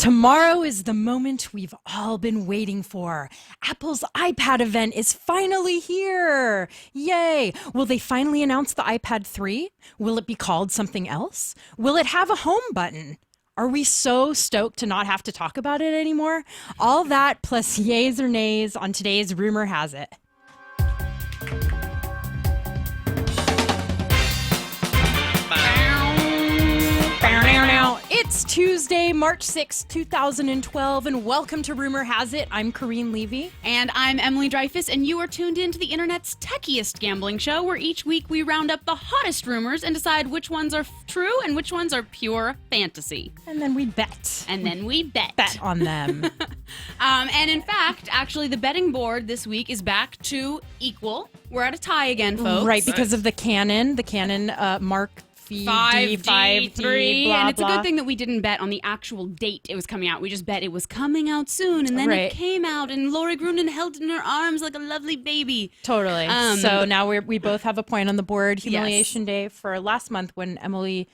Tomorrow is the moment we've all been waiting for. Apple's iPad event is finally here. Yay! Will they finally announce the iPad 3? Will it be called something else? Will it have a home button? Are we so stoked to not have to talk about it anymore? All that plus yays or nays on today's Rumor Has It. It's Tuesday, March 6th, 2012, and welcome to Rumor Has It. I'm Corrine Levy. And I'm Emily Dreyfus, and you are tuned in to the internet's techiest gambling show, where each week we round up the hottest rumors and decide which ones are true and which ones are pure fantasy. And then we bet. Bet on them. And in fact, actually, the betting board this week is back to equal. We're at a tie again, folks. Right, because of the Canon Mark 5D3, blah, and it's blah. a good thing that we didn't bet on the actual date it was coming out. We just bet it was coming out soon, and then it came out, and Lori Grunin held it in her arms like a lovely baby. Totally. So now we both have a point on the board. Humiliation Day for last month when Emily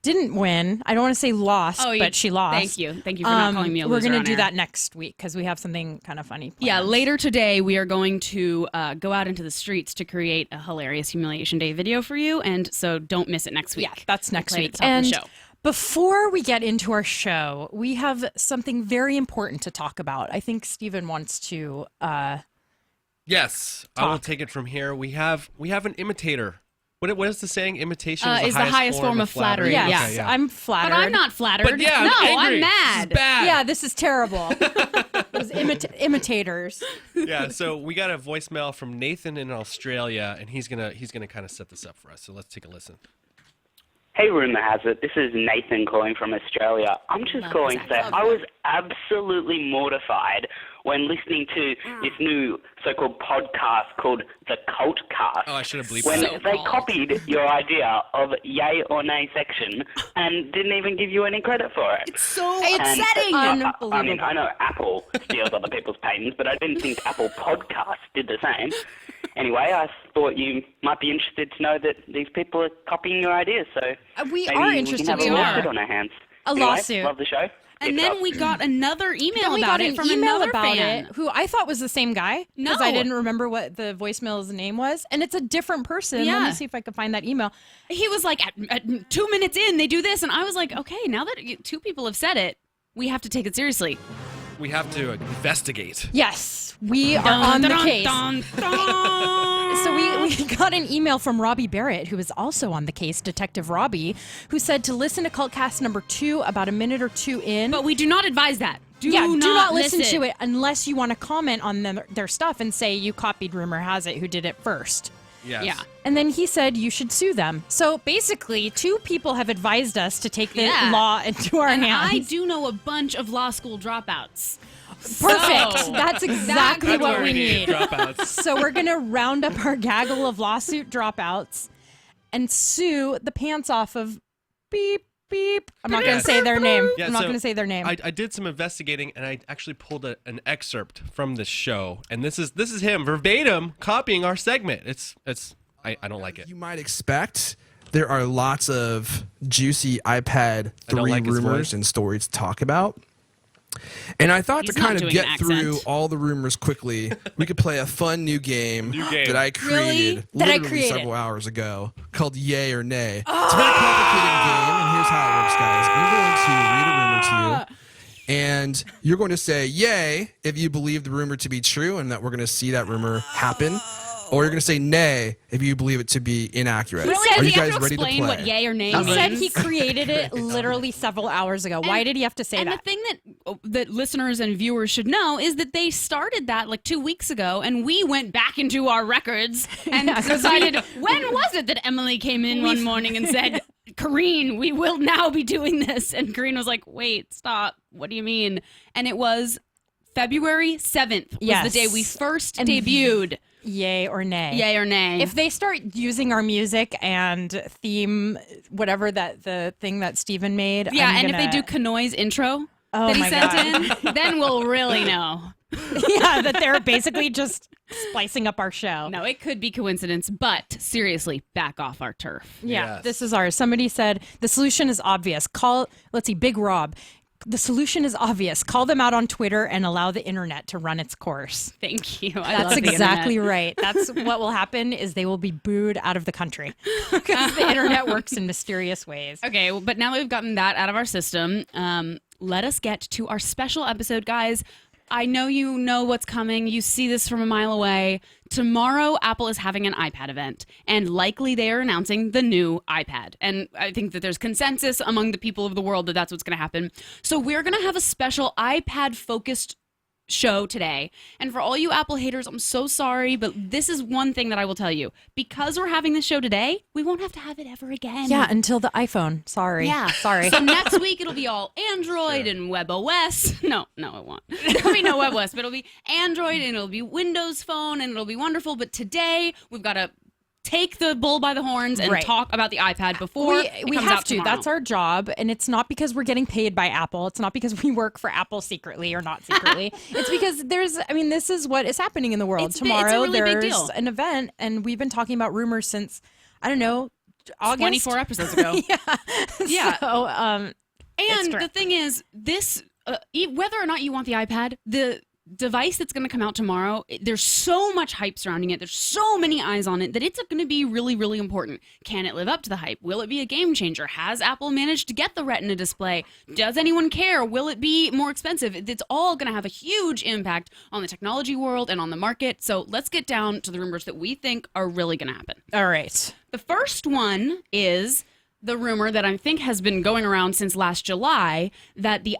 didn't win. I don't want to say lost, but she lost. Thank you for not calling me a loser. We're going to do air. that next week because we have something kind of funny planned. Yeah, later today we are going to go out into the streets to create a hilarious Humiliation Day video for you, and so don't miss it next week. Yeah, that's next week. And show. Before we get into our show, we have something very important to talk about. I think Stephen wants to Yes, talk. I will take it from here. We have an imitator. What is the saying? Imitation is the highest form of flattery. Yes, Yeah. Okay, yeah. I'm flattered. But I'm not flattered. But yeah, no, I'm angry. I'm mad. This is bad. Yeah, this is terrible. Those imitators. Yeah, so we got a voicemail from Nathan in Australia, and he's gonna kind of set this up for us. So let's take a listen. Hey, Rumour Has It. This is Nathan calling from Australia. I'm just calling to say I was absolutely mortified when listening to this new so-called podcast called The Cult Cast. Oh, I should have bleeped when that. they copied your idea of yay or nay section and didn't even give you any credit for it. It's so And, upsetting. Unbelievable. I mean, I know Apple steals other people's patents, but I didn't think Apple Podcasts did the same. Anyway, I thought you might be interested to know that these people are copying your ideas, so We maybe are we interested. can have We a are. lawsuit on our hands. A lawsuit. Love the show. And then we got another email Then we about got it an from email another about fan. it, who I thought was the same guy because No. I didn't remember what the voicemail's name was, and it's a different person. Yeah. Let me see if I can find that email. He was like, at 2 minutes in, they do this. And I was like, okay, now that two people have said it, we have to take it seriously. We have to investigate. Yes, we are on the case. Dun, dun. So we got an email from Robbie Barrett, who is also on the case, Detective Robbie, who said to listen to Cultcast number 2 about a minute or two in. But we do not advise that. Do not listen to it unless you want to comment on their stuff and say you copied Rumor Has It, who did it first. Yes. Yeah. And then he said you should sue them. So basically, two people have advised us to take the law into our hands. I do know a bunch of law school dropouts. Perfect. So, That's exactly what we need. Dropouts. So we're going to round up our gaggle of lawsuit dropouts and sue the pants off of beep, beep. I'm not going to say their name. Yeah, I'm not so going to say their name. I did some investigating, and I actually pulled an excerpt from the show, and this is him verbatim copying our segment. I don't like it. You might expect there are lots of juicy iPad I don't 3 like his voice. rumors and stories to talk about. And I thought He's to not kind of doing get an through accent. all the rumors quickly, we could play a fun new game, that I created That I literally created? several hours ago called Yay or Nay. It's a very complicated game, and here's how it works, guys. I'm going to read a rumor to you. And you're going to say yay if you believe the rumor to be true and that we're going to see that rumor happen. Or you're going to say nay if you believe it to be inaccurate. Really? Are Does you he have guys to ready to explain play? what yay or nay he means? said he created it literally several hours ago. Why did he have to say and that? the thing that listeners and viewers should know is that they started that like 2 weeks ago, and we went back into our records and decided, when was it that Emily came in one morning and said, Corrine, we will now be doing this? And Corrine was like, wait, stop. What do you mean? And it was February 7th was Yes. the day we first debuted. Yay or nay? Yay or nay? If they start using our music and theme, whatever the thing that Steven made. yeah, I'm and gonna, if they do Kanoi's intro Oh that he my sent in, then we'll really know. yeah, that they're basically just splicing up our show. No, it could be coincidence, but seriously, back off our turf. Yeah, Yes. this is ours. Somebody said the solution is obvious. Let's see, Big Rob. The solution is obvious. Call them out on Twitter and allow the internet to run its course. Thank you. I That's love the exactly internet. right. That's what will happen is they will be booed out of the country because the internet works in mysterious ways. Okay, well, but now that we've gotten that out of our system, let us get to our special episode, guys. I know you know what's coming. You see this from a mile away. Tomorrow, Apple is having an iPad event, and likely they are announcing the new iPad. And I think that there's consensus among the people of the world that that's what's going to happen. So we're going to have a special iPad-focused show today. And for all you Apple haters, I'm so sorry, but this is one thing that I will tell you. Because we're having this show today, we won't have to have it ever again. Yeah, until the iPhone. Sorry. Yeah. Sorry. So next week it'll be all Android and WebOS. No, it won't. There'll be no WebOS, but it'll be Android and it'll be Windows Phone and it'll be wonderful. But today we've got to take the bull by the horns and Right. talk about the iPad before it we comes have out to. tomorrow. That's our job, and it's not because we're getting paid by Apple. It's not because we work for Apple secretly or not secretly. It's because this is what is happening in the world. It's a Tomorrow really big there's deal. an event, and we've been talking about rumors since I don't know August. 24 episodes ago. Yeah. So, And true. the thing is, this whether or not you want the iPad, the device that's going to come out tomorrow, there's so much hype surrounding it. There's so many eyes on it that it's going to be really, really important. Can it live up to the hype? Will it be a game changer? Has Apple managed to get the Retina display? Does anyone care? Will it be more expensive? It's all going to have a huge impact on the technology world and on the market. So let's get down to the rumors that we think are really going to happen. all right. The first one is the rumor that I think has been going around since last July that the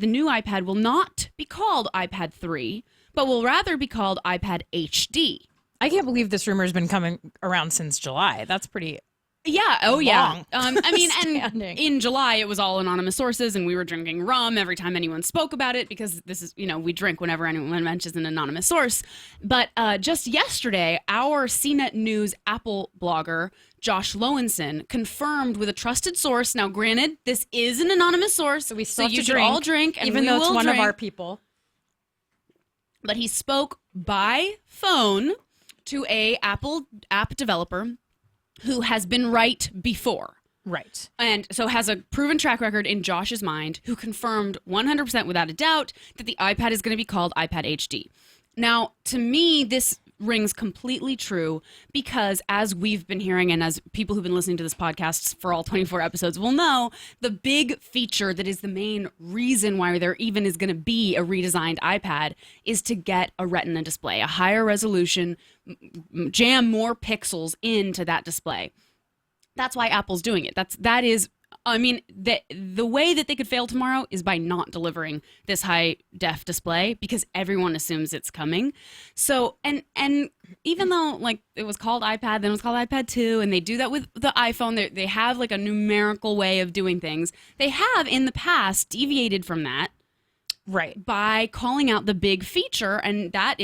new iPad will not be called iPad 3, but will rather be called iPad HD. I can't believe this rumor has been coming around since July. That's pretty. Yeah. Oh, yeah. Long. I mean, and Standing. in July, it was all anonymous sources, and we were drinking rum every time anyone spoke about it because this is, we drink whenever anyone mentions an anonymous source. But just yesterday, our CNET News Apple blogger, Josh Lowenson, confirmed with a trusted source. Now, granted, this is an anonymous source, We so still have you to should drink, all drink, and even we though it's will one drink. of our people. But he spoke by phone to a Apple app developer who has been right before. Right. And so has a proven track record in Josh's mind, who confirmed 100% without a doubt that the iPad is going to be called iPad HD. Now, to me, this rings completely true because as we've been hearing and as people who've been listening to this podcast for all 24 episodes will know, the big feature that is the main reason why there even is going to be a redesigned iPad is to get a Retina display, a higher resolution, jam more pixels into that display. That's why Apple's doing it. That is, I mean, the way that they could fail tomorrow is by not delivering this high def display because everyone assumes it's coming. So, and even though like it was called iPad, then it was called iPad 2, and they do that with the iPhone, they have like a numerical way of doing things. They have in the past deviated from that. Right. By calling out the big feature, and that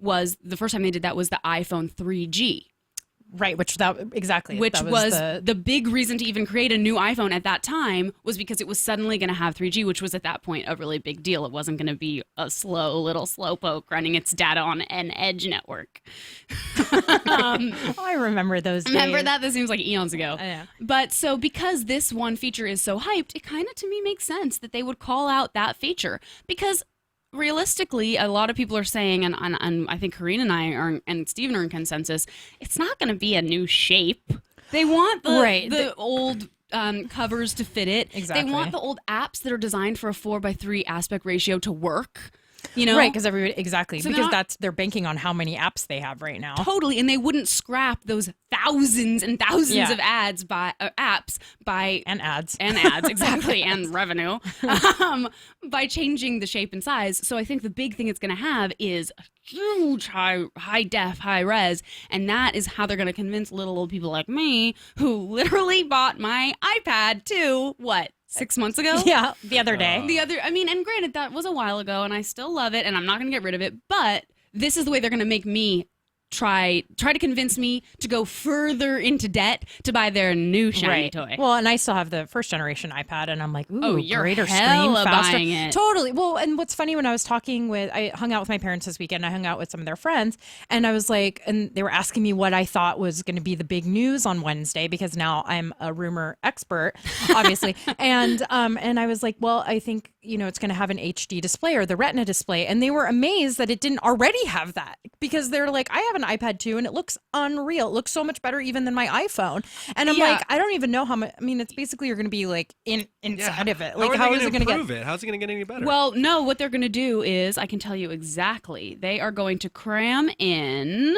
was the first time they did that was the iPhone 3G. Right, which exactly. Which that was the big reason to even create a new iPhone at that time was because it was suddenly going to have 3G, which was at that point a really big deal. It wasn't going to be a slow little slowpoke running its data on an edge network. I remember those days. Remember that? This seems like eons ago. Yeah. But so because this one feature is so hyped, it kind of to me makes sense that they would call out that feature because realistically, a lot of people are saying, and I think Karina and I and Steven are in consensus, it's not going to be a new shape. They want the old covers to fit it. Exactly. They want the old apps that are designed for a 4:3 aspect ratio to work. You know? Right, because everybody because they're they're banking on how many apps they have right now. Totally, and they wouldn't scrap those thousands and thousands Yeah. of apps by And ads. exactly, and revenue by changing the shape and size. So I think the big thing it's going to have is a huge high def, high res, and that is how they're going to convince little old people like me who literally bought my iPad 2, 6 months ago? Yeah, the other day. And granted, that was a while ago, and I still love it, and I'm not going to get rid of it, but this is the way they're going to make me try to convince me to go further into debt to buy their new shiny toy. Well, and I still have the first generation iPad, and I'm like, ooh, you're greater screen, hella faster. buying it. Totally. Well, and what's funny, when I was I hung out with my parents this weekend. I hung out with some of their friends, and I was like, and they were asking me what I thought was going to be the big news on Wednesday, because now I'm a rumor expert, obviously. and I was like, well, I think, it's going to have an HD display or the Retina display, and they were amazed that it didn't already have that, because they're like, I have an iPad 2 and it looks unreal. It looks so much better even than my iPhone. And I'm like, I don't even know how much. I mean, it's basically you're going to be like inside of it. Like, how is it going to improve it? How's it going to get any better? Well, no, what they're going to do is, I can tell you exactly. They are going to cram in.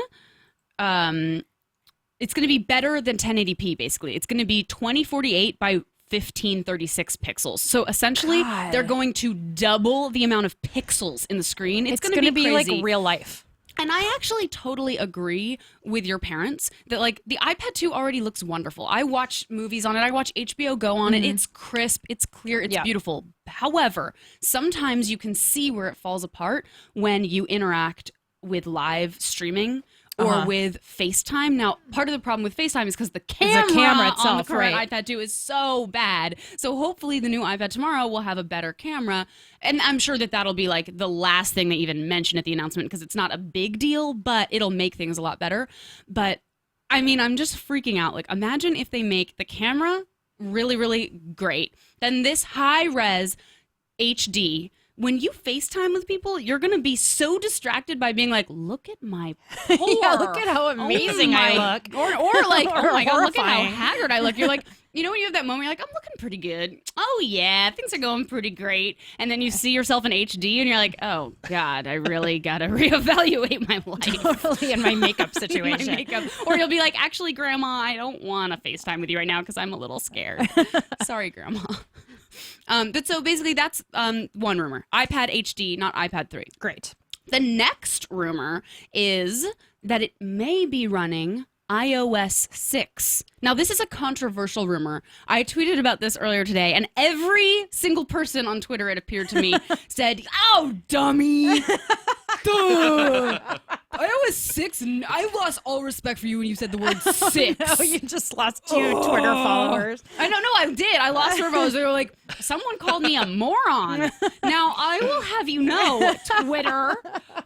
It's going to be better than 1080p. Basically, it's going to be 2048 by 1536 pixels. So essentially, they're going to double the amount of pixels in the screen. It's going to be crazy. like real life. And I actually totally agree with your parents that, like, the iPad 2 already looks wonderful. I watch movies on it. I watch HBO Go on it. It's crisp. It's clear. It's beautiful. However, sometimes you can see where it falls apart when you interact with live streaming or with FaceTime. Now, part of the problem with FaceTime is because the camera itself on the current iPad 2 is so bad. So hopefully the new iPad tomorrow will have a better camera. And I'm sure that that'll be like the last thing they even mention at the announcement, because it's not a big deal, but it'll make things a lot better. But I mean, I'm just freaking out. Like, imagine if they make the camera really, really great. Then this high-res HD, when you FaceTime with people, you're going to be so distracted by being like, look at my pore. Yeah, look at how amazing I look. Or like, oh my God, look at how horrifying. haggard I look. You're like, when you have that moment, you're like, I'm looking pretty good. Oh, yeah, things are going pretty great. And then you see yourself in HD and you're like, oh, God, I really got to reevaluate my life. Totally, in my makeup situation. My makeup. Or you'll be like, actually, Grandma, I don't want to FaceTime with you right now because I'm a little scared. Sorry, Grandma. But so basically that's one rumor. iPad HD, not iPad 3. Great. The next rumor is that it may be running iOS 6. Now, this is a controversial rumor. I tweeted about this earlier today, and every single person on Twitter, it appeared to me, said, oh, dummy. Duh. iOS 6, I lost all respect for you when you said the word 6. No, you just lost 2 Twitter followers. I don't know, I did. I lost Twitter followers. They were like, someone called me a moron. Now, I will have you know, Twitter,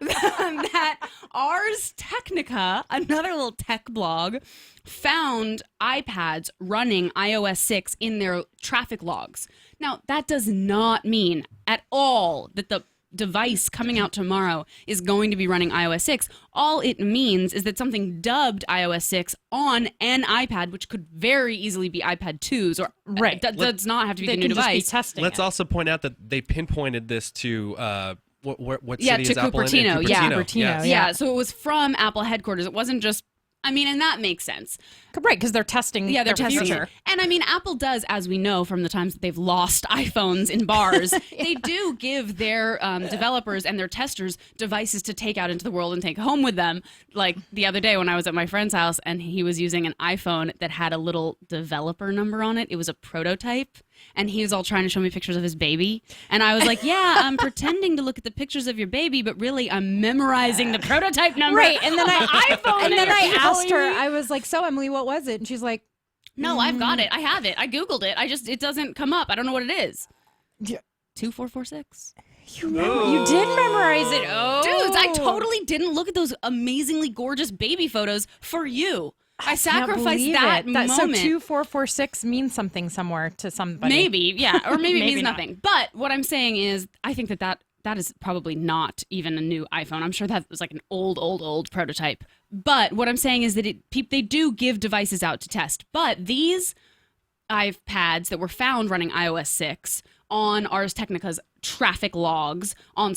that Ars Technica, another little tech blog, found iPads running iOS 6 in their traffic logs. Now, that does not mean at all that the device coming out tomorrow is going to be running iOS 6. All it means is that something dubbed iOS 6 on an iPad, which could very easily be iPad 2s, or does not have to be the new device. Let's also point out that they pinpointed this to what city is Apple in? Cupertino. Cupertino. Yeah, so it was from Apple headquarters. It wasn't just, and that makes sense. Right, because they're testing they're their testing future. it. And Apple does, as we know from the times that they've lost iPhones in bars, they do give their developers and their testers devices to take out into the world and take home with them. Like the other day when I was at my friend's house and he was using an iPhone that had a little developer number on it. It was a prototype. And he was all trying to show me pictures of his baby. And I was like, yeah, I'm pretending to look at the pictures of your baby, but really I'm memorizing the prototype number. Right, and then I you're asked her, telling me? I was like, so Emily, what was it? And she's like, No, I've got it. I have it. I Googled it. It doesn't come up. I don't know what it is. Yeah. 2446. You did memorize it. Oh. Dudes, I totally didn't look at those amazingly gorgeous baby photos for you. I sacrificed that moment. So 2446 means something somewhere to somebody. Maybe, yeah. Or maybe it means not. nothing. But what I'm saying is, I think that is probably not even a new iPhone. I'm sure that was like an old prototype. But what I'm saying is that they do give devices out to test. But these iPads that were found running iOS 6 on Ars Technica's traffic logs on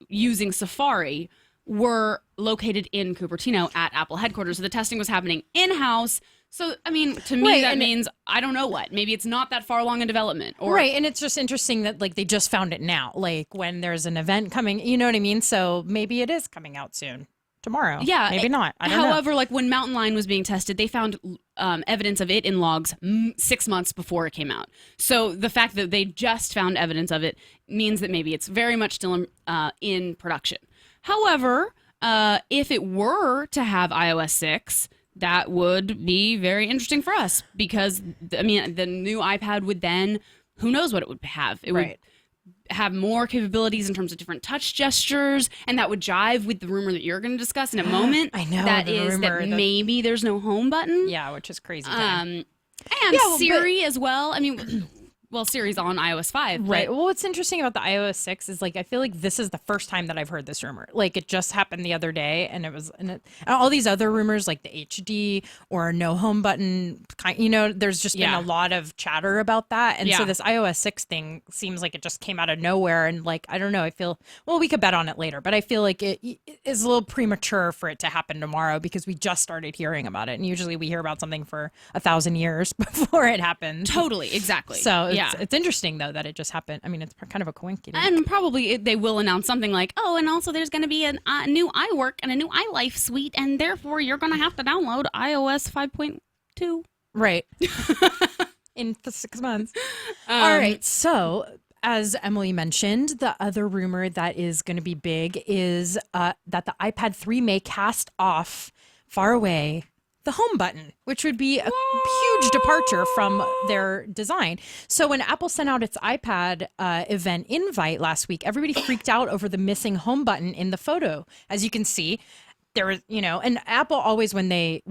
using Safari were located in Cupertino at Apple headquarters. So the testing was happening in-house. So, to me, that means, I don't know what. Maybe it's not that far along in development. Right, and it's just interesting that, like, they just found it now, like, when there's an event coming, you know what I mean? So maybe it is coming out soon. Tomorrow. Yeah. Maybe not. I don't know. However, like, when Mountain Lion was being tested, they found evidence of it in logs 6 months before it came out. So the fact that they just found evidence of it means that maybe it's very much still in production. However, if it were to have iOS 6, that would be very interesting for us because, I mean, the new iPad would then, who knows what it would have. It would have more capabilities in terms of different touch gestures, and that would jive with the rumor that you're going to discuss in a moment. I know, that the is rumor that that- maybe there's no home button. Yeah, which is crazy. And well, Siri as well. I mean, well, Siri's on iOS 5. Right. but- Well, what's interesting about the iOS 6 is like I feel like this is the first time that I've heard this rumor. Like it just happened the other day, and and all these other rumors like the HD or no home button. There's just been a lot of chatter about that, and so this iOS 6 thing seems like it just came out of nowhere. And like I don't know, I feel we could bet on it later, but I feel like it is a little premature for it to happen tomorrow because we just started hearing about it, and usually we hear about something for 1,000 years before it happens. Totally, exactly. So it's interesting though that it just happened. I mean, it's kind of a coincidence. And probably they will announce something like, oh, and also there's going to be a new iWork and a new iLife suite, and therefore you're going to have to download iOS 5.2. Right. In 6 months. All right. So, as Emily mentioned, the other rumor that is going to be big is that the iPad 3 may cast off far away the home button, which would be a huge departure from their design. So when Apple sent out its iPad event invite last week, everybody freaked out over the missing home button in the photo. As you can see, there was, and Apple always, when they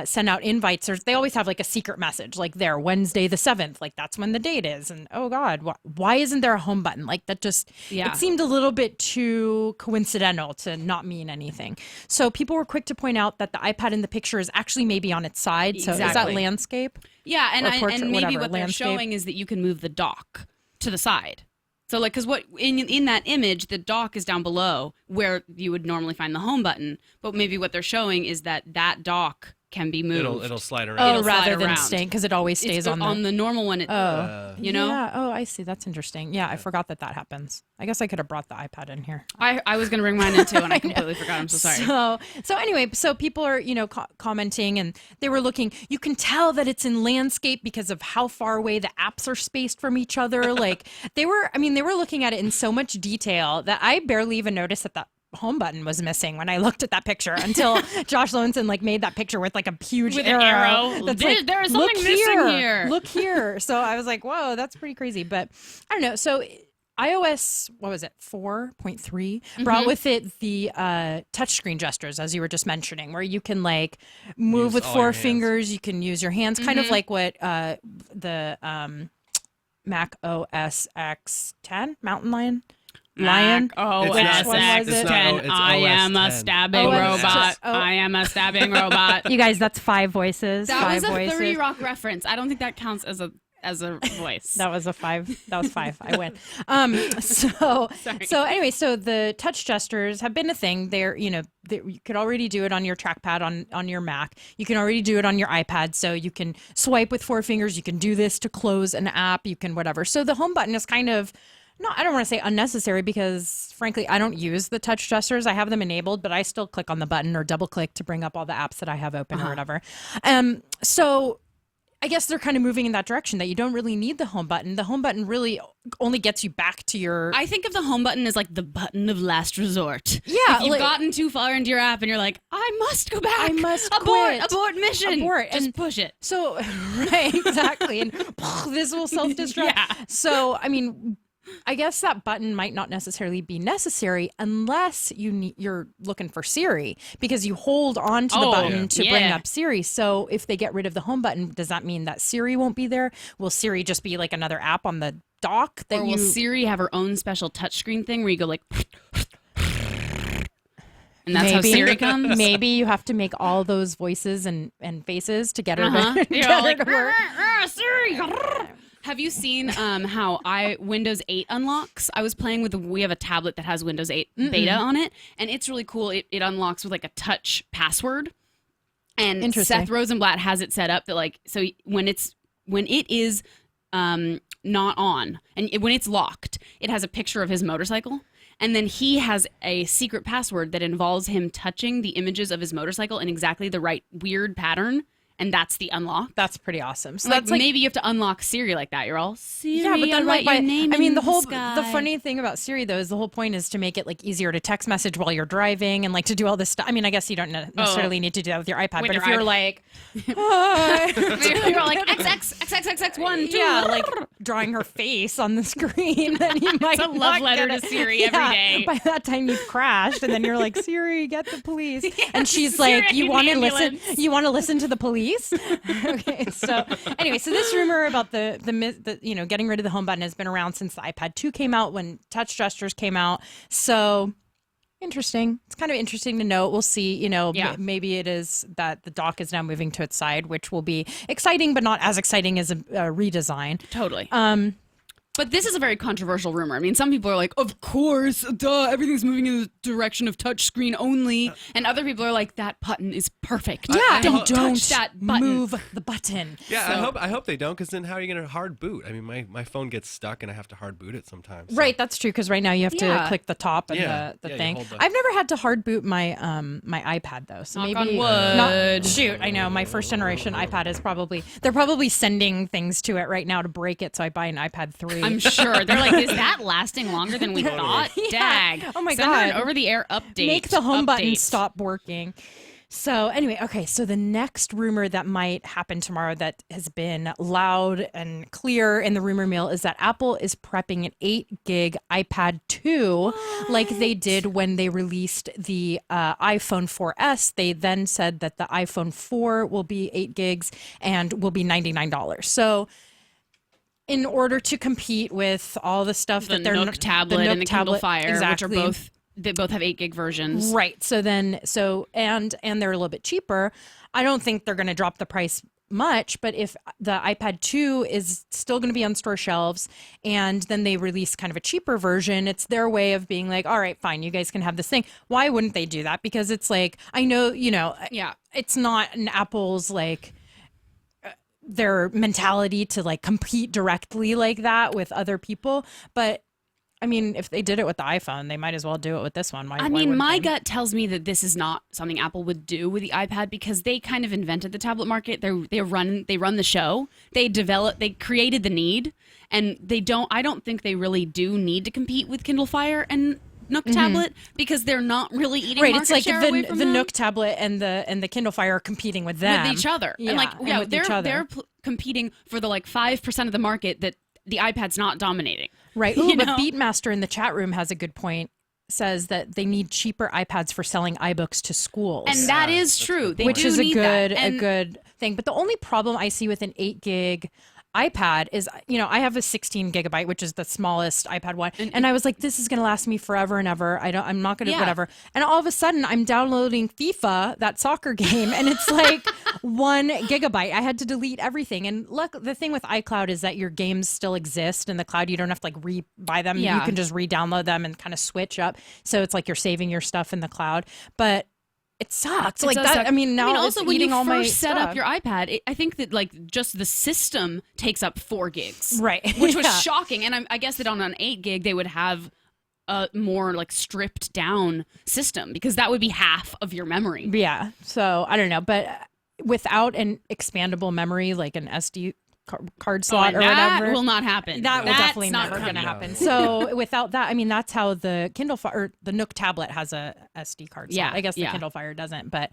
send out invites, they always have like a secret message, like there, Wednesday the 7th, like that's when the date is. And oh God, why isn't there a home button? Like that just, it seemed a little bit too coincidental to not mean anything. So people were quick to point out that the iPad in the picture is actually maybe on its side. So is that landscape? Yeah, and maybe whatever, what they're landscape. showing is that you can move the dock to the side. So like, because what in that image, the dock is down below where you would normally find the home button, but maybe what they're showing is that dock can be moved. It'll slide around. Oh, It'll slide rather than around. staying, because it always stays on the normal one. Yeah. Oh, I see. That's interesting. Yeah, I forgot that happens. I guess I could have brought the iPad in here. I was going to bring mine in too, and I completely forgot. I'm so sorry. So anyway, so people are commenting, and they were looking. You can tell that it's in landscape because of how far away the apps are spaced from each other. Like they were looking at it in so much detail that I barely even noticed that home button was missing when I looked at that picture until Josh Lowenson made that picture with like a huge With arrow. an arrow. That's There is something missing here. Look here. So I was like, whoa, that's pretty crazy. But I don't know. So iOS, 4.3 brought with it the touchscreen gestures, as you were just mentioning, where you can like move Use with all 4 your hands. fingers. You can use your hands, kind of like what the Mac OS X10 Mountain Lion. Mac OS Which one was it? X10. It's I OS am a 10. stabbing OS robot. Oh. I am a stabbing robot. You guys, that's 5 voices. That 5 was a voices. 30 Rock reference. I don't think that counts as a voice. That was a 5. That was 5. I win. So anyway, so the touch gestures have been a thing. You could already do it on your trackpad on your Mac. You can already do it on your iPad. So you can swipe with 4 fingers. You can do this to close an app. You can whatever. So the home button is kind of, I don't want to say unnecessary, because frankly, I don't use the touch gestures. I have them enabled, but I still click on the button or double click to bring up all the apps that I have open or whatever. So I guess they're kind of moving in that direction, that you don't really need the home button. The home button really only gets you back to your... I think of the home button as like the button of last resort. Yeah, If you've like- gotten too far into your app and you're like, I must go back. I must abort, quit. abort mission. Abort. Just And push it. So, right, exactly. And this will self-destruct. Yeah. So, I mean, I guess that button might not necessarily be necessary unless you're looking for Siri, because you hold on to the button to bring up Siri. So if they get rid of the home button, does that mean that Siri won't be there? Will Siri just be like another app on the dock? Or will Siri have her own special touchscreen thing where you go like... And that's how Siri comes? Maybe you have to make all those voices and faces to get her to, You're get all her like, to work. Siri. Have you seen how Windows 8 unlocks? I was playing we have a tablet that has Windows 8 beta on it, and it's really cool. It unlocks with like a touch password. And Interesting. Seth Rosenblatt has it set up that like, so when it is not on, and when it's locked, it has a picture of his motorcycle. And then he has a secret password that involves him touching the images of his motorcycle in exactly the right weird pattern. and that's the unlock. That's pretty awesome. So Like, that's like maybe you have to unlock Siri like that. You're all Siri. yeah, but then I'll write your name I mean in the whole sky. the funny thing about Siri though is the whole point is to make it like easier to text message while you're driving and like to do all this stuff. I mean, I guess you don't necessarily need to do that with your iPad, With but your if you're iPad. like hi, You're like XXXXX1 2. yeah, like drawing her face on the screen, then you might It's a love not letter get to it. Siri every day. By that time you've crashed, and then you're like, Siri, get the police, and she's Siri, like, I you need want to an listen? ambulance. You want to listen to the police? Okay, so anyway, so this rumor about the getting rid of the home button has been around since the iPad 2 came out, when touch gestures came out. So interesting. It's kind of interesting to note. We'll see. Yeah. Maybe it is that the dock is now moving to its side, which will be exciting, but not as exciting as a redesign. Totally. But this is a very controversial rumor. I mean, some people are like, of course, duh, everything's moving in the direction of touchscreen only. And other people are like, that button is perfect. Yeah, Don't and touch that button. move the button. Yeah, So- I hope they don't, because then how are you going to hard boot? I mean, my phone gets stuck and I have to hard boot it sometimes. So. Right, that's true. Because right now you have to Yeah. click the top and Yeah. the Yeah, you thing. hold the- I've never had to hard boot my my iPad though. So Knock maybe on wood. shoot, I know my first generation iPad is they're probably sending things to it right now to break it. So I buy an iPad 3. I'm sure. They're like, is that lasting longer than we thought? Dag. Oh my Send her an God. over-the-air update. Make the home button Update. stop working. So anyway, okay, so the next rumor that might happen tomorrow that has been loud and clear in the rumor mill is that Apple is prepping an 8 gig iPad 2 like they did when they released the iPhone 4S. They then said that the iPhone 4 will be 8 gigs and will be $99. So in order to compete with all the stuff The that they're Nook tablet and the Kindle Fire, exactly. which are they both have 8 gig versions. Right. So and they're a little bit cheaper. I don't think they're going to drop the price much, but if the iPad 2 is still going to be on store shelves and then they release kind of a cheaper version, it's their way of being like, all right, fine, you guys can have this thing. Why wouldn't they do that? Because it's like, I know, Yeah. it's not an Apple's like their mentality to like compete directly like that with other people, but I mean, if they did it with the iPhone, they might as well do it with this one. Why My wouldn't they? gut tells me that this is not something Apple would do with the iPad because they kind of invented the tablet market. They run the show. They created the need, and I don't think they really do need to compete with Kindle Fire and Nook tablet because they're not really eating Right, market it's like share away the from them. Nook tablet and the Kindle Fire are competing with them with each other. Yeah, and with each other. they're competing for the 5% of the market that the iPad's not dominating. Right. You Ooh, but know? Beatmaster in the chat room has a good point. Says that they need cheaper iPads for selling iBooks to schools. And that is true. They which do is a need good that. a good thing. But the only problem I see with an 8 gig iPad is, I have a 16 gigabyte, which is the smallest iPad one, and I was like, this is going to last me forever and ever. I'm not going to Yeah. whatever. And all of a sudden, I'm downloading FIFA, that soccer game, and it's like 1 gigabyte. I had to delete everything. And look, the thing with iCloud is that your games still exist in the cloud. You don't have to like re-buy them. Yeah. You can just re-download them and kind of switch up. So it's like you're saving your stuff in the cloud. But it sucks. It Like does that. suck. I mean, now also it's when eating you all my first set up stuff. your iPad, I think that just the system takes up 4 gigs, Right. Which was Yeah. shocking. And I guess that on an 8 gig they would have a more like stripped down system because that would be half of your memory. Yeah. So I don't know, but without an expandable memory like an SD card slot or that whatever, will not happen. that will That's definitely not never going to coming. happen. So without that, I mean, that's how the Kindle Fire or the Nook tablet has a SD card slot. Yeah, I guess the yeah. Kindle Fire doesn't, but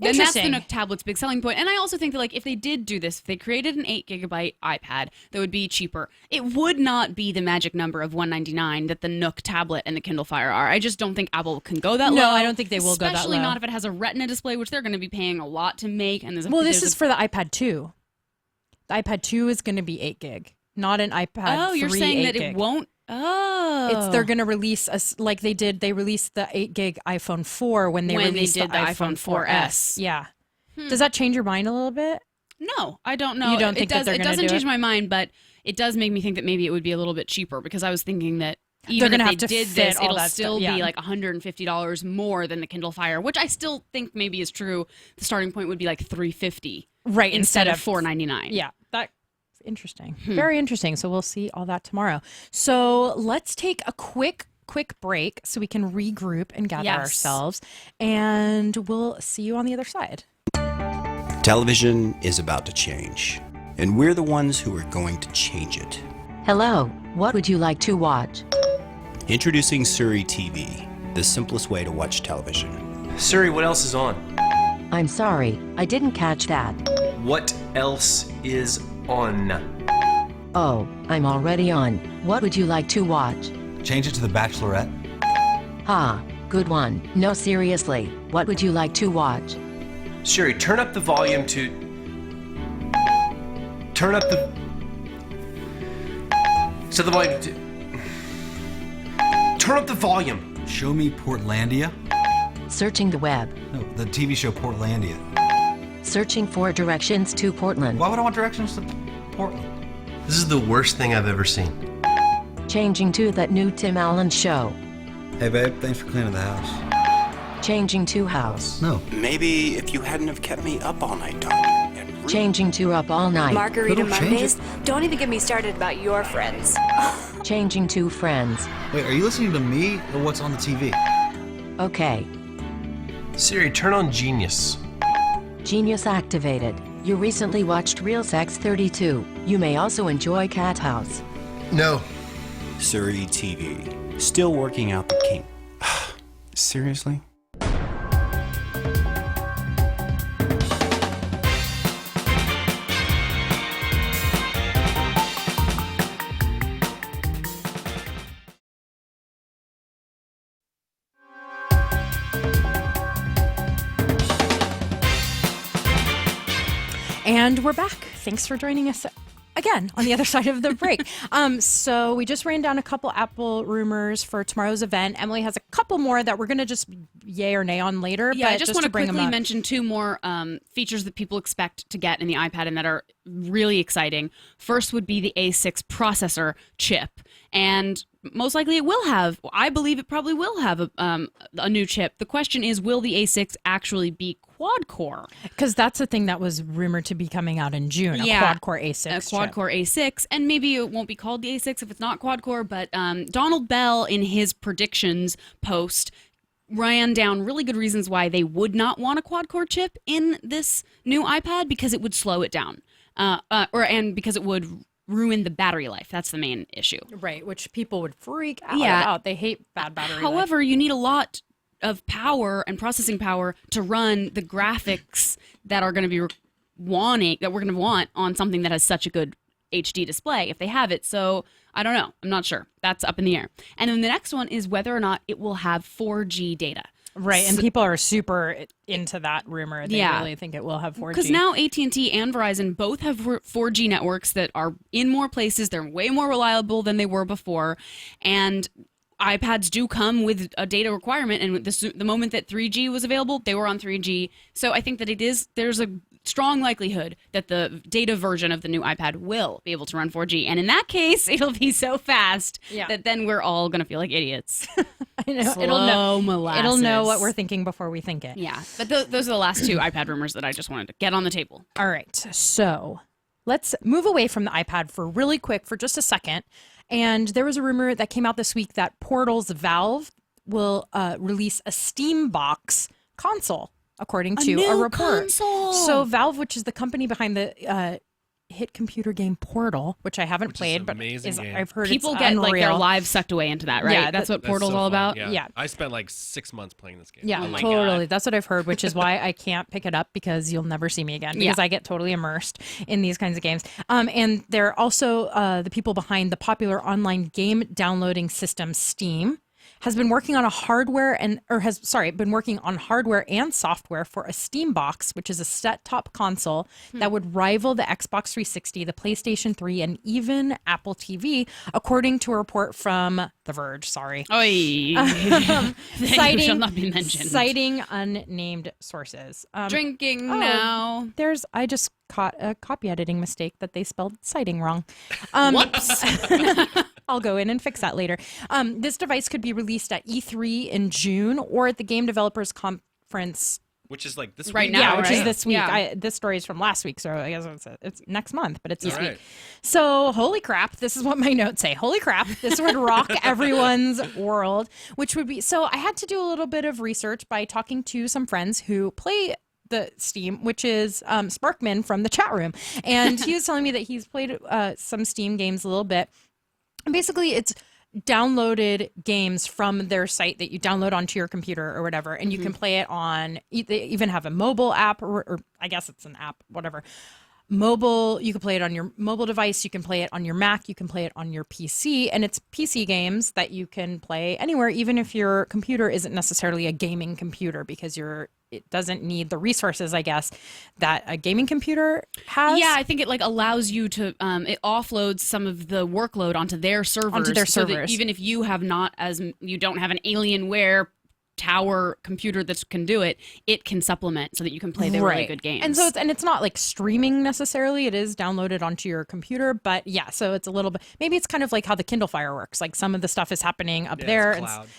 And that's the interesting. Nook tablet's big selling point. And I also think that if they did do this, if they created an 8 gigabyte iPad that would be cheaper, it would not be the magic number of $199 that the Nook tablet and the Kindle Fire are. I just don't think Apple can go that low. No, I don't think they will go that Especially low. not if it has a Retina display, which they're going to be paying a lot to make. And this there's is for the iPad 2. The iPad 2 is going to be 8 gig, not an iPad 3 you're saying 8 that gig. it won't. Oh, They're going to release like they did. They released the 8 gig iPhone 4 when they released did the iPhone 4S. Yeah. Does that change your mind a little bit? No, I don't know. You don't think it that does. they're It gonna doesn't do change it? my mind, but it does make me think that maybe it would be a little bit cheaper because I was thinking that even gonna if have they to did fit this, all it'll that still stuff, be yeah. like $150 more than the Kindle Fire, which I still think maybe is true. The starting point would be like $350, Right, instead of $499. Yeah, that's interesting. Very interesting. So we'll see all that tomorrow. So let's take a quick break so we can regroup and gather Yes. ourselves, and we'll see you on the other side. Television is about to change, and we're the ones who are going to change it. Hello, what would you like to watch? Introducing Surrey TV, the simplest way to watch television. Surrey, what else is on? I'm sorry, I didn't catch that. What else is on? Oh, I'm already on. What would you like to watch? Change it to The Bachelorette. Ha, good one. No, seriously, what would you like to watch? Surrey, turn up the volume to... Turn up the... Set the volume to... Turn up the volume. Show me Portlandia. Searching the web. No, the TV show Portlandia. Searching for directions to Portland. Why would I want directions to Portland? This is the worst thing I've ever seen. Changing to that new Tim Allen show. Hey babe, thanks for cleaning the house. Changing to house. No. Maybe if you hadn't have kept me up all night, Doctor. Changing to up all night. Margarita It'll change Mondays? Don't even get me started about your friends. Changing to friends. Wait, are you listening to me or what's on the TV? Okay. Siri, turn on Genius. Genius activated. You recently watched Real Sex 32. You may also enjoy Cat House. No. Surrey TV, still working out the kink. Seriously? And we're back. Thanks for joining us again on the other side of the break. So we just ran down a couple Apple rumors for tomorrow's event. Emily has a couple more that we're going to just yay or nay on later. Yeah, but I just want to bring them quickly up. mention two more features that people expect to get in the iPad and that are really exciting. First would be the A6 processor chip. And most likely it will have, I believe it probably will have a new chip. The question is, will the A6 actually be quad-core? Because that's the thing that was rumored to be coming out in June, a quad-core A6 A quad-core A6, and maybe it won't be called the A6 if it's not quad-core, but Donald Bell, in his predictions post, ran down really good reasons why they would not want a quad-core chip in this new iPad, because it would slow it down, and because it would ruin the battery life. That's the main issue. Right, which people would freak out Yeah. about. They hate bad battery life. However, you need a lot of power and processing power to run the graphics that are going to be that we're going to want on something that has such a good HD display if they have it. So I don't know. I'm not sure. That's up in the air. And then the next one is whether or not it will have 4G data. Right, and people are super into that rumor. They Yeah. really think it will have 4G. Because now AT&T and Verizon both have 4G networks that are in more places. They're way more reliable than they were before. And iPads do come with a data requirement. And the moment that 3G was available, they were on 3G. So I think that there's a strong likelihood that the data version of the new iPad will be able to run 4G. And in that case, it'll be so fast that then we're all going to feel like idiots. I know. Slow molasses. It'll know what we're thinking before we think it. Yeah, but those are the last two iPad rumors that I just wanted to get on the table. All right, so let's move away from the iPad for just a second. And there was a rumor that came out this week that Portal's Valve will release a Steam Box console, according to a report. Console. So Valve, which is the company behind the hit computer game Portal, which I haven't played, but game. I've heard People it's get unreal. like their lives sucked away into that, right? Yeah, that's what That's Portal's so all fun. about. Yeah. I spent like 6 months playing this game. Yeah, Oh my totally. God. That's what I've heard, which is why I can't pick it up, because you'll never see me again, because Yeah. I get totally immersed in these kinds of games. And they're also the people behind the popular online game downloading system Steam. Has been working on hardware and software for a Steam Box, which is a set-top console that would rival the Xbox 360, the PlayStation 3, and even Apple TV, according to a report from The Verge. Sorry. Oy. citing, shall not be mentioned. citing unnamed sources. Drinking now. I just caught a copy editing mistake that they spelled citing wrong. Whoops. I'll go in and fix that later. This device could be released at E3 in June or at the Game Developers Conference. Which is like this Right week. now, Which is right? this week. Yeah. This story is from last week, so I guess it's next month, but it's this All week. right. So, holy crap, this is what my notes say. Holy crap, this would rock everyone's world, which would be... So I had to do a little bit of research by talking to some friends who play the Steam, which is Sparkman from the chat room. And he was telling me that he's played some Steam games a little bit. And basically, it's downloaded games from their site that you download onto your computer or whatever, and you can play it on, they even have a mobile app, or I guess it's an app, whatever. Mobile, you can play it on your mobile device, you can play it on your Mac, you can play it on your PC, and it's PC games that you can play anywhere, even if your computer isn't necessarily a gaming computer, because it doesn't need the resources, I guess, that a gaming computer has. Yeah, I think it like allows you to it offloads some of the workload onto their servers. So that even if you have you don't have an Alienware tower computer that can do it, it can supplement so that you can play the really good games. And so it's not like streaming necessarily, it is downloaded onto your computer, but yeah, so it's a little bit, maybe it's kind of like how the Kindle Fire works, like some of the stuff is happening up there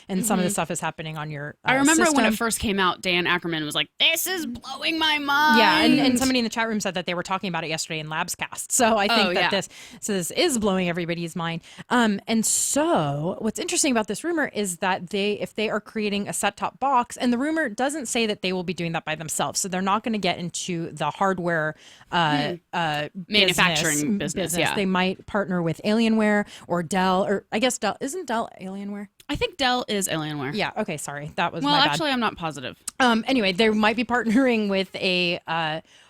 and some of the stuff is happening on your I remember system. when it first came out, Dan Ackerman was like, this is blowing my mind. Yeah, and somebody in the chat room said that they were talking about it yesterday in Labscast, so I think this is blowing everybody's mind. And so what's interesting about this rumor is that if they are creating a set-top box, and the rumor doesn't say that they will be doing that by themselves, so they're not going to get into the hardware manufacturing business. Yeah, they might partner with Alienware or Dell, or I guess Dell isn't Dell Alienware. I think Dell is Alienware. Yeah. Okay. Sorry, that was my bad. Actually, I'm not positive. Anyway, they might be partnering with a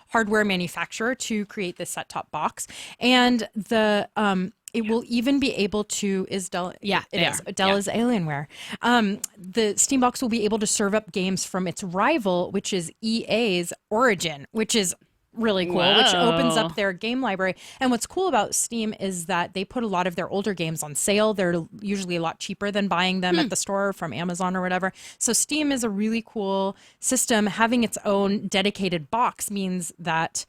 hardware manufacturer to create this set-top box, and it will even be able to Dell. Yeah, it is. Dell is Alienware. The Steambox will be able to serve up games from its rival, which is EA's Origin, which is really cool, which opens up their game library. And what's cool about Steam is that they put a lot of their older games on sale. They're usually a lot cheaper than buying them at the store from Amazon or whatever. So Steam is a really cool system. Having its own dedicated box means that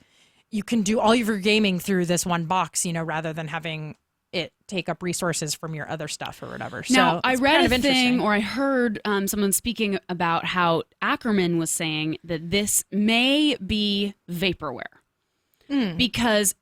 you can do all of your gaming through this one box, rather than having it take up resources from your other stuff or whatever. Now, so I read a thing, or I heard someone speaking about how Ackerman was saying that this may be vaporware because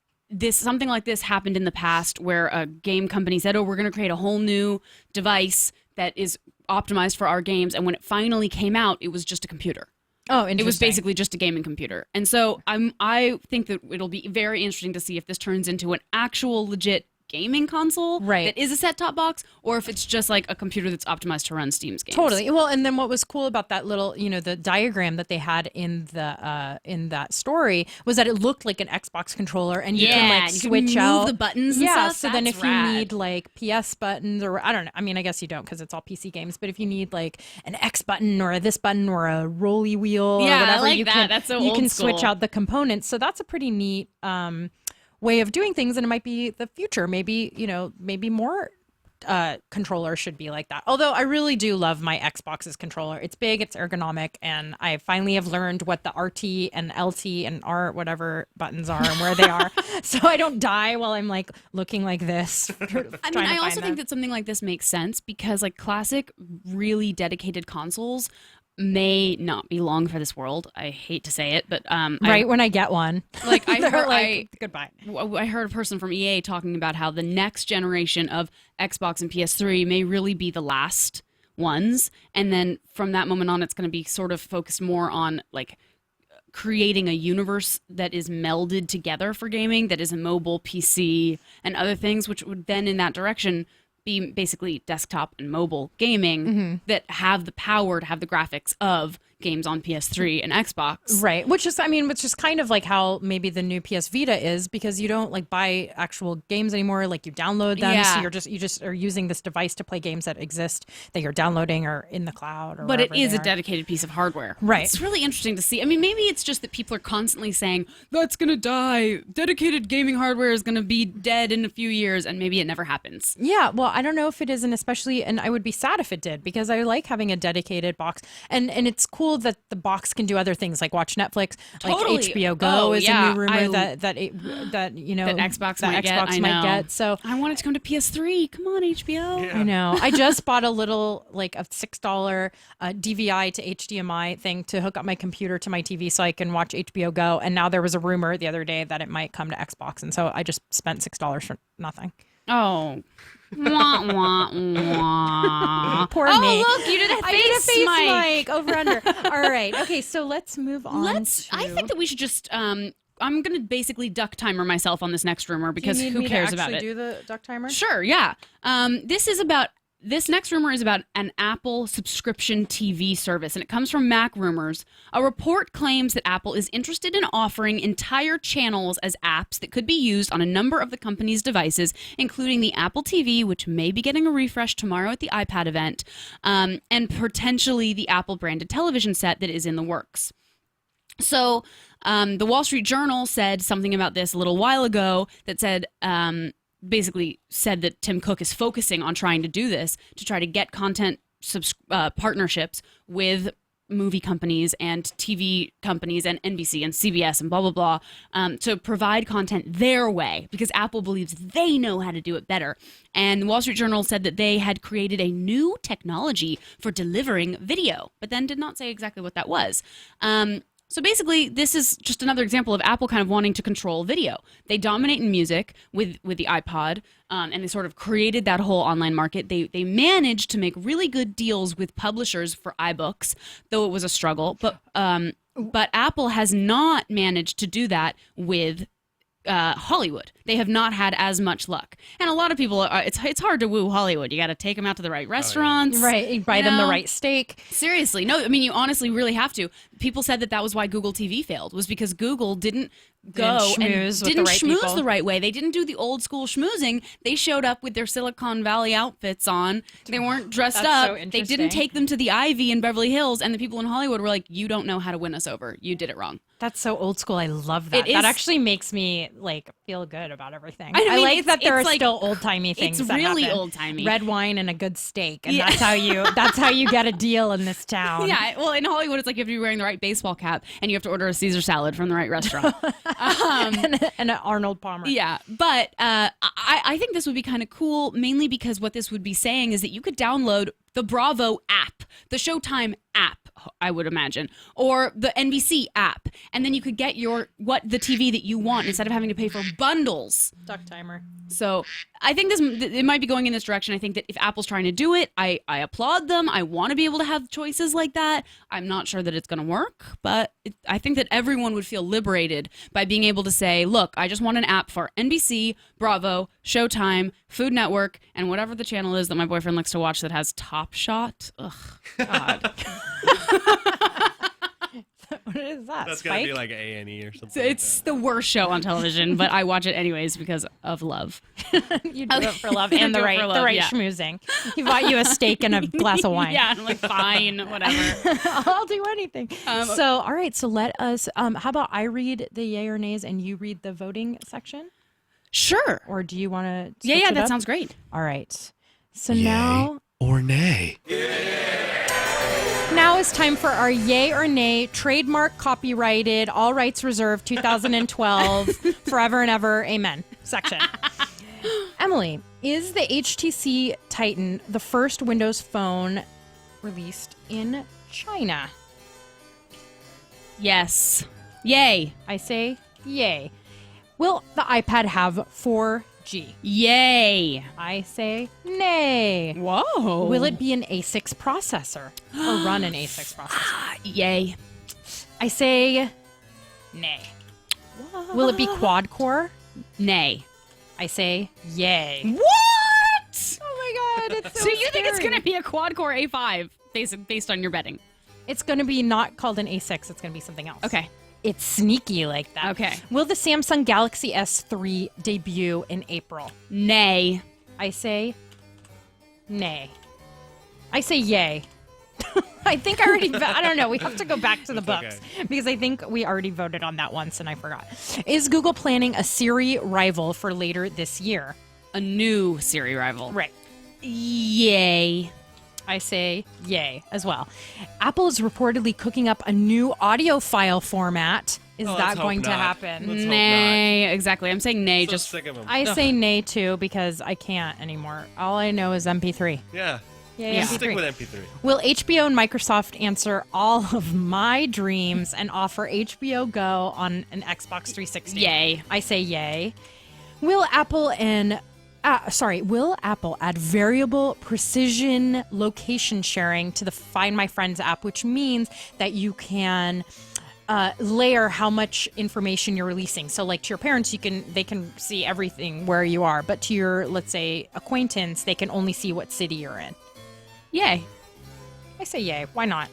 something like this happened in the past where a game company said, we're going to create a whole new device that is optimized for our games. And when it finally came out, it was just a computer. Oh, interesting. It was basically just a gaming computer. And so I think that it'll be very interesting to see if this turns into an actual legit gaming console that is a set-top box, or if it's just like a computer that's optimized to run Steam's games. Totally. Well, and then what was cool about that little, the diagram that they had in that story was that it looked like an Xbox controller, and you can like switch out move the buttons and stuff. So then if you need like PS buttons, or I don't know, I mean, I guess you don't because it's all PC games, but if you need like an X button or a this button or a rolly wheel or whatever, I like that. That's so you old can school. switch out the components. So that's a pretty neat way of doing things, and it might be the future. Maybe maybe more controllers should be like that. Although I really do love my Xbox's controller. It's big, it's ergonomic, and I finally have learned what the RT and LT and R whatever buttons are and where they are, so I don't die while I'm like looking like this. I also think that something like this makes sense because like classic, really dedicated consoles may not be long for this world. I hate to say it, but when I get one, like I heard, goodbye. I heard a person from EA talking about how the next generation of Xbox and PS3 may really be the last ones, and then from that moment on, it's going to be sort of focused more on like creating a universe that is melded together for gaming, that is a mobile, PC, and other things, which would then in that direction be basically desktop and mobile gaming that have the power to have the graphics of games on PS3 and Xbox. Right. Which is kind of like how maybe the new PS Vita is, because you don't like buy actual games anymore. Like you download them. So you just are using this device to play games that exist that you're downloading or in the cloud or But it is a dedicated piece of hardware. Right. It's really interesting to see. I mean, maybe it's just that people are constantly saying, that's going to die. Dedicated gaming hardware is going to be dead in a few years, and maybe it never happens. Yeah, well, I don't know if it is, and especially, and I would be sad if it did, because I like having a dedicated box, and it's cool that the box can do other things like watch Netflix. Totally. Like HBO Go is a new rumor that Xbox might get. So I want it to come to PS3. Come on, HBO. Yeah. I know. I just bought a little like a $6 DVI to HDMI thing to hook up my computer to my TV so I can watch HBO Go. And now there was a rumor the other day that it might come to Xbox, and so I just spent $6 for nothing. Oh. Wah, wah, wah. Poor oh, me. look, you did a face, I did a face Mike. mic over under. All right. Okay, so let's move on. I think that we should just. I'm going to basically duck timer myself on this next rumor because Do you need who me cares to about actually it? do the duck timer? Sure, yeah. This next rumor is about an Apple subscription TV service, and it comes from Mac Rumors. A report claims that Apple is interested in offering entire channels as apps that could be used on a number of the company's devices, including the Apple TV, which may be getting a refresh tomorrow at the iPad event, and potentially the Apple-branded television set that is in the works. So the Wall Street Journal said something about this a little while ago that said... basically said that Tim Cook is focusing on trying to do this to try to get content partnerships with movie companies and TV companies and NBC and CBS and blah, blah, blah, to provide content their way because Apple believes they know how to do it better. And the Wall Street Journal said that they had created a new technology for delivering video, but then did not say exactly what that was. So basically, this is just another example of Apple kind of wanting to control video. They dominate in music with the iPod, and they sort of created that whole online market. They managed to make really good deals with publishers for iBooks, though it was a struggle. But Apple has not managed to do that with Hollywood. They have not had as much luck, and a lot of people. It's hard to woo Hollywood. You got to take them out to the right restaurants, Right, you buy them the right steak. Seriously, no. I mean, you honestly really have to. People said that was why Google TV failed, was because Google didn't schmooze the right way. They didn't do the old school schmoozing. They showed up with their Silicon Valley outfits on. They weren't dressed That's up. so They didn't take them to the Ivy in Beverly Hills, and the people in Hollywood were like, "You don't know how to win us over. You did it wrong." That's so old school. I love that. It That is- actually makes me feel good about everything. I mean, like that there are it's like- still old timey things. it's that really happen. old-timey. Red wine and a good steak, and Yeah. that's how you get a deal in this town. Yeah, well, in Hollywood, it's like you have to be wearing the right baseball cap, and you have to order a Caesar salad from the right restaurant. and an Arnold Palmer. Yeah, but I think this would be kind of cool, mainly because what this would be saying is that you could download the Bravo app, the Showtime app, I would imagine, or the NBC app, and then you could get the TV that you want instead of having to pay for bundles. Duck timer. So I think it might be going in this direction. I think that if Apple's trying to do it, I applaud them. I want to be able to have choices like that. I'm not sure that it's going to work, but I think that everyone would feel liberated by being able to say, look, I just want an app for NBC, Bravo, Showtime, Food Network, and whatever the channel is that my boyfriend likes to watch that has Top Shot. Ugh, God. What is that? That's Spike? gotta be like A&E or something. It's the worst show on television, but I watch it anyways because of love. You do it for love and the Do it right, for love, yeah. schmoozing. He bought you a steak and a glass of wine. Yeah, I'm like, fine, whatever. I'll do anything. So, all right. So let us. How about I read the yay or nays and you read the voting section, Sure. or do you want to? Yeah, that sounds great. All right. So now. Or nay. Now is time for our yay or nay, trademark, copyrighted, all rights reserved, 2012, forever and ever, amen section. Emily, is the HTC Titan the first Windows phone released in China? Yes. Yay. I say yay. Will the iPad have 4G? Yay. I say nay. Whoa. Will it be an A6 processor or run an A6 processor? Yay. I say nay. Will it be quad core? Nay. I say yay. What? Oh my god, it's So you think it's going to be a quad-core A5 based on your betting? It's going to be not called an A6, it's going to be something else. Okay. It's sneaky like that. Okay. Will the Samsung Galaxy S3 debut in April? Nay. I say nay. I say yay. I think I already, I don't know. We have to go back to the books because I think we already voted on that once and I forgot. Is Google planning a Siri rival for later this year? A new Siri rival. Right. Yay. I say yay as well. Apple is reportedly cooking up a new audio file format. Is Oh, that let's going hope to not. happen? Let's hope Nay. Exactly. I'm saying nay. So Just sick of 'em. I say nay too because I can't anymore. All I know is MP3. Yeah. Yay, Yeah. MP3. Stick with MP3. Will HBO and Microsoft answer all of my dreams and offer HBO Go on an Xbox 360? Yay. I say yay. Will Apple and Will Apple add variable precision location sharing to the Find My Friends app, which means that you can layer how much information you're releasing. So like to your parents, they can see everything where you are, but to your, let's say, acquaintance, they can only see what city you're in. Yay. I say yay. Why not?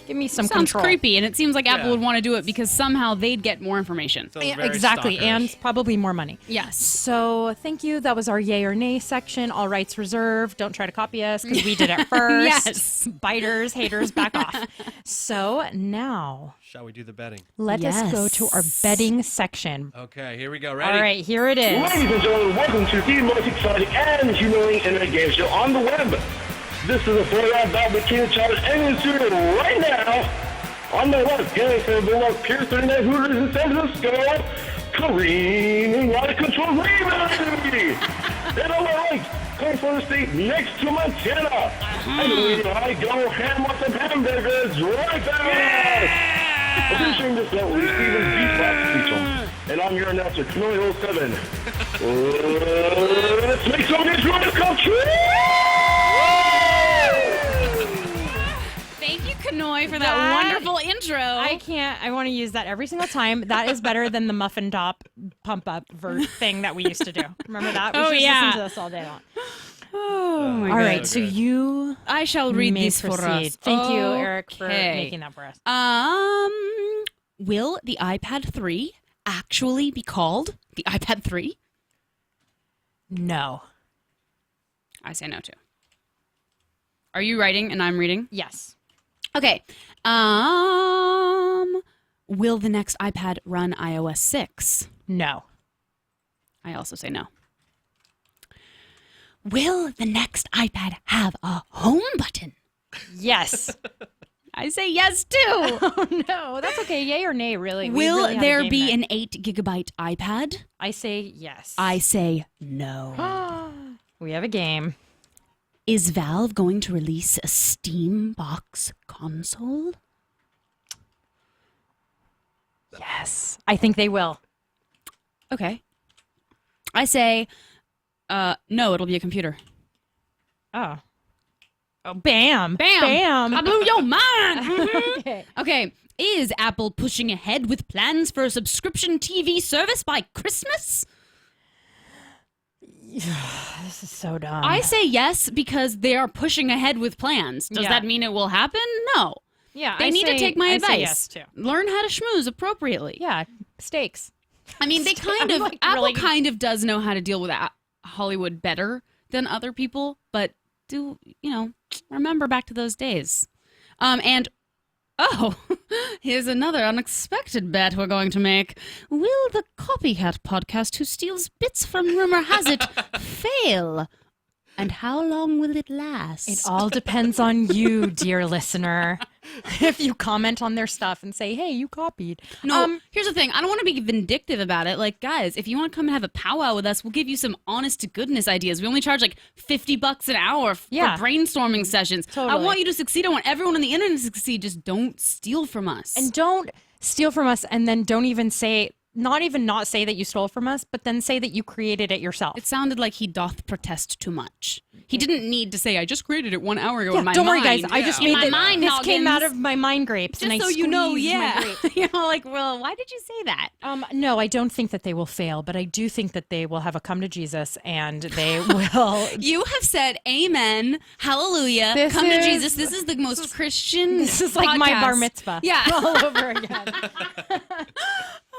Give me some Sounds control. creepy, and it seems like Apple would want to do it because somehow they'd get more information. Exactly, stalkerish. and probably more money. Yes. So thank you. That was our yay or nay section. All rights reserved. Don't try to copy us because we did it first. Yes. Biters, haters, back off. So now Shall we do the betting? let us go to our betting section. Okay, here we go. Ready? All right, here it is. Ladies and gentlemen, welcome to the most exciting and humiliating internet game show on the web. This is a 4-round bout between the Chargers and the studio right now. On my left, getting from the Bulldogs, Pier 39 Hooters in San Francisco, careening out of control, Raven! And on my right, coming from the state next to Montana, and I go ham on some hamburgers right there! Finishing this out with Steven Beatbox Beachum. And I'm your announcer, Camille 07. Let's make some of these dreams come true! Thank you, Kanoy, for that wonderful intro. I want to use that every single time. That is better than the muffin top pump up thing that we used to do. Remember that? We should listen to this all day long. Oh, my All God. right, so you I shall read may these for proceed. us. Thank you, Eric, for Okay. making that for us. Will the iPad 3 actually be called the iPad 3? No. I say no too. Are you writing and I'm reading? Yes. Okay. Will the next iPad run iOS 6? No. I also say no. Will the next iPad have a home button? Yes. I say yes too. Oh no, that's okay. Yay or nay, really. We Will really had a there game be night. an 8 gigabyte iPad? I say yes. I say no. We have a game. Is Valve going to release a Steam Box console? Yes. I think they will. Okay. I say no, it'll be a computer. Oh. Oh, bam. Bam! Bam. I blew your mind! Okay. Okay. Is Apple pushing ahead with plans for a subscription TV service by Christmas? This is so dumb. I say yes because they are pushing ahead with plans. Does Yeah. that mean it will happen? No. Yeah, They I need to say- take my I advice. say yes, too. Learn how to schmooze appropriately. Yeah, steaks. I mean, they kind I'm of like Apple really- kind of does know how to deal with Hollywood better than other people, but remember back to those days. Here's another unexpected bet we're going to make. Will the copycat podcast who steals bits from Rumor Has It fail? And how long will it last? It all depends on you, dear listener. If you comment on their stuff and say, hey, you copied. No, here's the thing. I don't want to be vindictive about it. Like, guys, if you want to come and have a powwow with us, we'll give you some honest to goodness ideas. We only charge like $50 an hour for brainstorming sessions. Totally. I want you to succeed. I want everyone on the internet to succeed. Just don't steal from us. And don't steal from us and then don't even say, not say that you stole from us, but then say that you created it yourself. It sounded like he doth protest too much. He didn't need to say, I just created it 1 hour ago in my don't mind. worry, guys. I just made my mind this came noggins. out of my mind grapes. Just and I so you know, squeezed my yeah. grape. You're like, well, why did you say that? No, I don't think that they will fail, but I do think that they will have a come to Jesus and they will. You have said amen, hallelujah, This come to is- Jesus. This is the most Christian This is like my podcast. bar mitzvah. Yeah. All over again.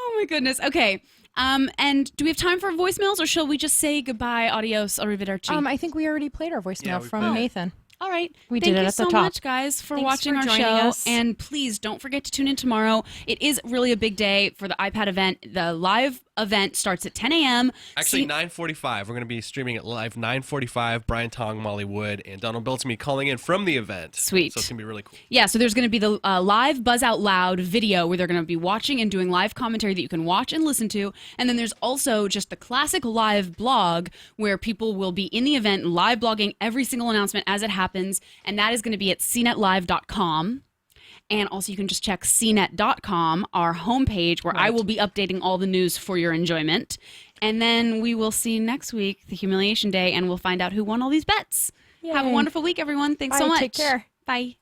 Oh my goodness. Okay. And do we have time for voicemails or shall we just say goodbye, adios, arrivederci? I think we already played our voicemail we from played it. Nathan. All right. We Thank did it you at the so top. much, guys, for Thanks watching for our joining show. us. And please don't forget to tune in tomorrow. It is really a big day for the iPad event. The live event starts at 10 a.m. Actually, 9:45. We're going to be streaming it live. 9:45. Brian Tong, Molly Wood, and Donald Bilt's me calling in from the event. Sweet. So it's going to be really cool. Yeah, so there's going to be the live Buzz Out Loud video where they're going to be watching and doing live commentary that you can watch and listen to. And then there's also just the classic live blog where people will be in the event live blogging every single announcement as it happens. And that is going to be at cnetlive.com. And also you can just check cnet.com, our homepage, where I will be updating all the news for your enjoyment. And then we will see next week, the humiliation day, and we'll find out who won all these bets. Have a Yay. wonderful week, everyone. Thanks so Bye, much. take care. Bye.